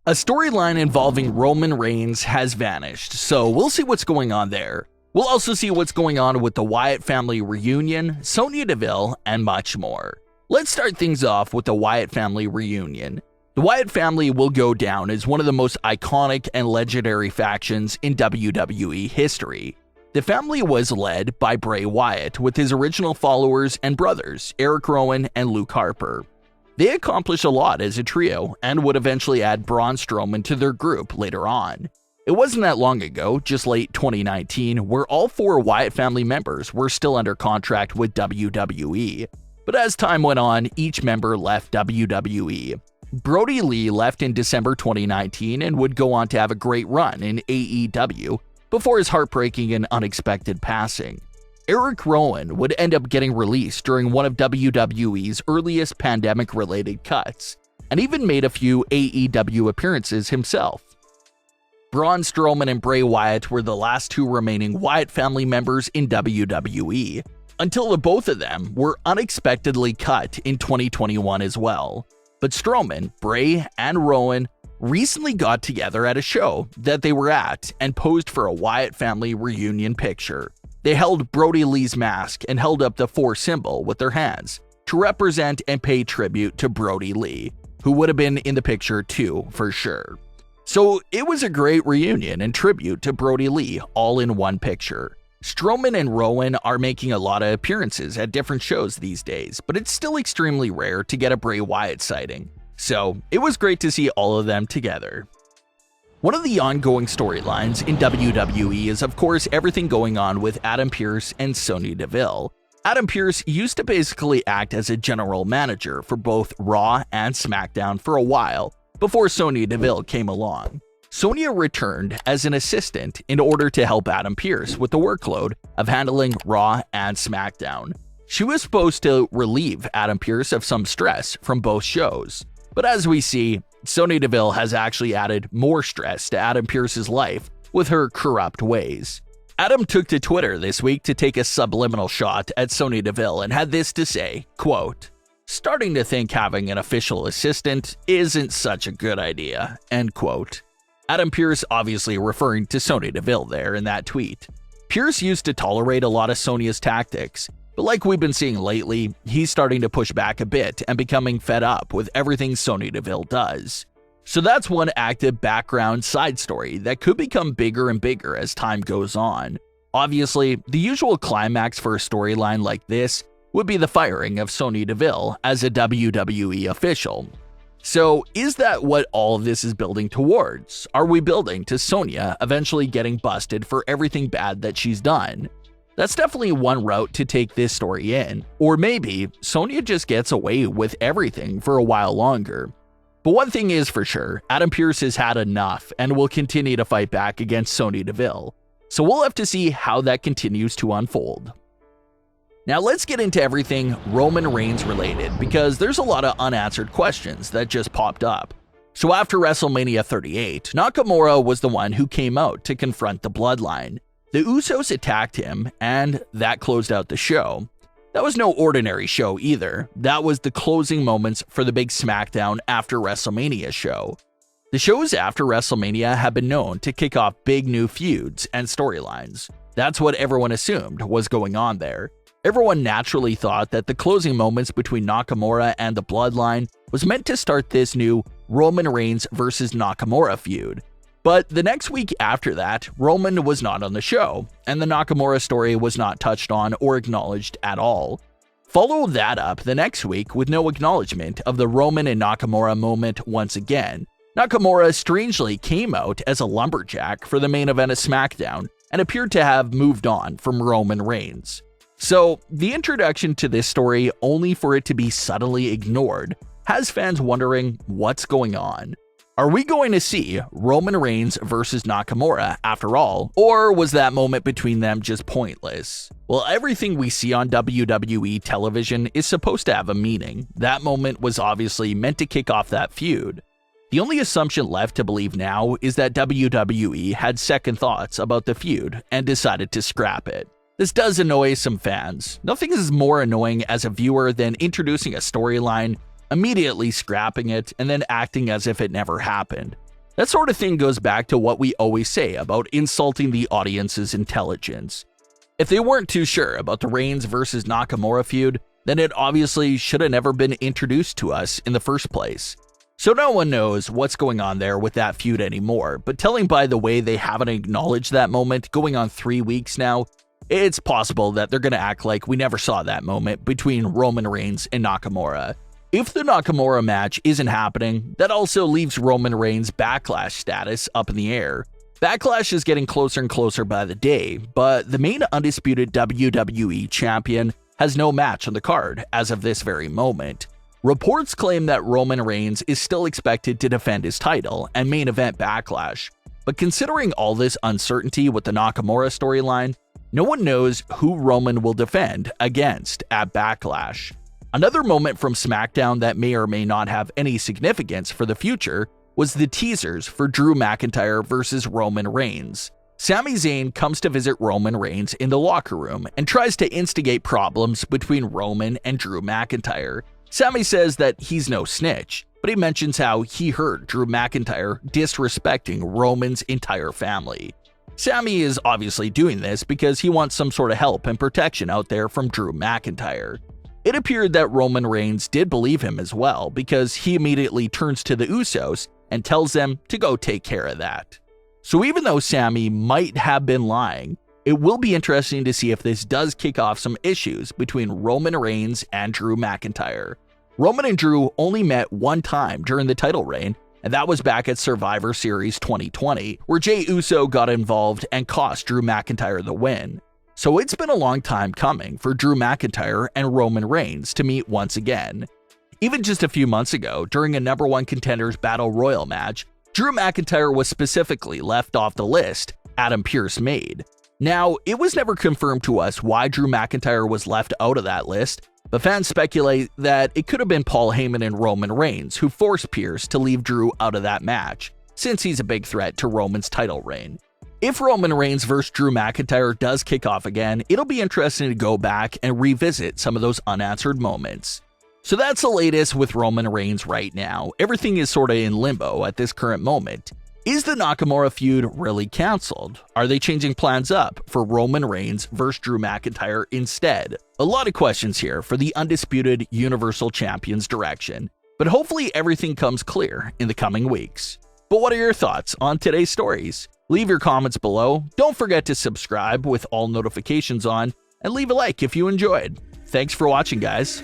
A storyline involving Roman Reigns has vanished, so we'll see what's going on there. We'll also see what's going on with the Wyatt family reunion, Sonya Deville, and much more. Let's start things off with the Wyatt family reunion. The Wyatt family will go down as one of the most iconic and legendary factions in WWE history. The family was led by Bray Wyatt with his original followers and brothers, Erick Rowan and Luke Harper. They accomplished a lot as a trio and would eventually add Braun Strowman to their group later on. It wasn't that long ago, just late 2019, where all 4 Wyatt family members were still under contract with WWE. But as time went on, each member left WWE. Brodie Lee left in December 2019 and would go on to have a great run in AEW before his heartbreaking and unexpected passing. Erick Rowan would end up getting released during one of WWE's earliest pandemic-related cuts, and even made a few AEW appearances himself. Braun Strowman and Bray Wyatt were the last 2 remaining Wyatt family members in WWE, until the both of them were unexpectedly cut in 2021 as well. But Strowman, Bray, and Rowan recently got together at a show that they were at and posed for a Wyatt family reunion picture. They held Brodie Lee's mask and held up the 4 symbol with their hands to represent and pay tribute to Brodie Lee, who would have been in the picture too, for sure. So it was a great reunion and tribute to Brodie Lee all in one picture. Strowman and Rowan are making a lot of appearances at different shows these days, but it's still extremely rare to get a Bray Wyatt sighting. So it was great to see all of them together. One of the ongoing storylines in WWE is of course everything going on with Adam Pearce and Sonya Deville. Adam Pearce used to basically act as a general manager for both Raw and Smackdown for a while, before Sonya Deville came along. Sonya returned as an assistant in order to help Adam Pearce with the workload of handling Raw and Smackdown. She was supposed to relieve Adam Pearce of some stress from both shows, but as we see, Sonya Deville has actually added more stress to Adam Pearce's life with her corrupt ways. Adam took to Twitter this week to take a subliminal shot at Sonya Deville and had this to say, quote, "Starting to think having an official assistant isn't such a good idea," end quote. Adam Pearce obviously referring to Sonya Deville there in that tweet. Pearce used to tolerate a lot of Sonya's tactics, but like we've been seeing lately, he's starting to push back a bit and becoming fed up with everything Sonya Deville does. So that's one active background side story that could become bigger and bigger as time goes on. Obviously, the usual climax for a storyline like this would be the firing of Sonya Deville as a WWE official. So is that what all of this is building towards? Are we building to Sonya eventually getting busted for everything bad that she's done? That's definitely one route to take this story in, or maybe Sonya just gets away with everything for a while longer. But one thing is for sure, Adam Pearce has had enough and will continue to fight back against Sonya Deville. So we'll have to see how that continues to unfold. Now let's get into everything Roman Reigns related, because there's a lot of unanswered questions that just popped up. So after WrestleMania 38, Nakamura was the one who came out to confront the Bloodline. The Usos attacked him, and that closed out the show. That was no ordinary show either. That was the closing moments for the big Smackdown after WrestleMania show. The shows after WrestleMania have been known to kick off big new feuds and storylines. That's what everyone assumed was going on there. Everyone naturally thought that the closing moments between Nakamura and the Bloodline was meant to start this new Roman Reigns versus Nakamura feud. But the next week after that, Roman was not on the show, and the Nakamura story was not touched on or acknowledged at all. Follow that up the next week with no acknowledgement of the Roman and Nakamura moment once again. Nakamura strangely came out as a lumberjack for the main event of SmackDown and appeared to have moved on from Roman Reigns. So, the introduction to this story, only for it to be suddenly ignored, has fans wondering what's going on. Are we going to see Roman Reigns versus Nakamura after all, or was that moment between them just pointless? Well, everything we see on WWE television is supposed to have a meaning. That moment was obviously meant to kick off that feud. The only assumption left to believe now is that WWE had second thoughts about the feud and decided to scrap it. This does annoy some fans. Nothing is more annoying as a viewer than introducing a storyline, immediately scrapping it, and then acting as if it never happened. That sort of thing goes back to what we always say about insulting the audience's intelligence. If they weren't too sure about the Reigns versus Nakamura feud, then it obviously should have never been introduced to us in the first place. So no one knows what's going on there with that feud anymore, but telling by the way they haven't acknowledged that moment going on 3 weeks now, it's possible that they're going to act like we never saw that moment between Roman Reigns and Nakamura. If the Nakamura match isn't happening, that also leaves Roman Reigns' Backlash status up in the air. Backlash is getting closer and closer by the day, but the main undisputed WWE champion has no match on the card as of this very moment. Reports claim that Roman Reigns is still expected to defend his title and main event Backlash, but considering all this uncertainty with the Nakamura storyline, no one knows who Roman will defend against at Backlash. Another moment from Smackdown that may or may not have any significance for the future was the teasers for Drew McIntyre versus Roman Reigns. Sami Zayn comes to visit Roman Reigns in the locker room and tries to instigate problems between Roman and Drew McIntyre. Sami says that he's no snitch, but he mentions how he heard Drew McIntyre disrespecting Roman's entire family. Sami is obviously doing this because he wants some sort of help and protection out there from Drew McIntyre. It appeared that Roman Reigns did believe him as well because he immediately turns to the Usos and tells them to go take care of that. So even though Sami might have been lying, it will be interesting to see if this does kick off some issues between Roman Reigns and Drew McIntyre. Roman and Drew only met one time during the title reign, and that was back at Survivor Series 2020, where Jey Uso got involved and cost Drew McIntyre the win. So it's been a long time coming for Drew McIntyre and Roman Reigns to meet once again. Even just a few months ago, during a number one contenders battle royal match, Drew McIntyre was specifically left off the list Adam Pearce made. Now, it was never confirmed to us why Drew McIntyre was left out of that list, but fans speculate that it could have been Paul Heyman and Roman Reigns who forced Pearce to leave Drew out of that match, since he's a big threat to Roman's title reign. If Roman Reigns vs. Drew McIntyre does kick off again, it'll be interesting to go back and revisit some of those unanswered moments. So that's the latest with Roman Reigns right now. Everything is sort of in limbo at this current moment. Is the Nakamura feud really cancelled? Are they changing plans up for Roman Reigns vs. Drew McIntyre instead? A lot of questions here for the undisputed Universal Champion's direction, but hopefully everything comes clear in the coming weeks. But what are your thoughts on today's stories? Leave your comments below, don't forget to subscribe with all notifications on, and leave a like if you enjoyed. Thanks for watching, guys.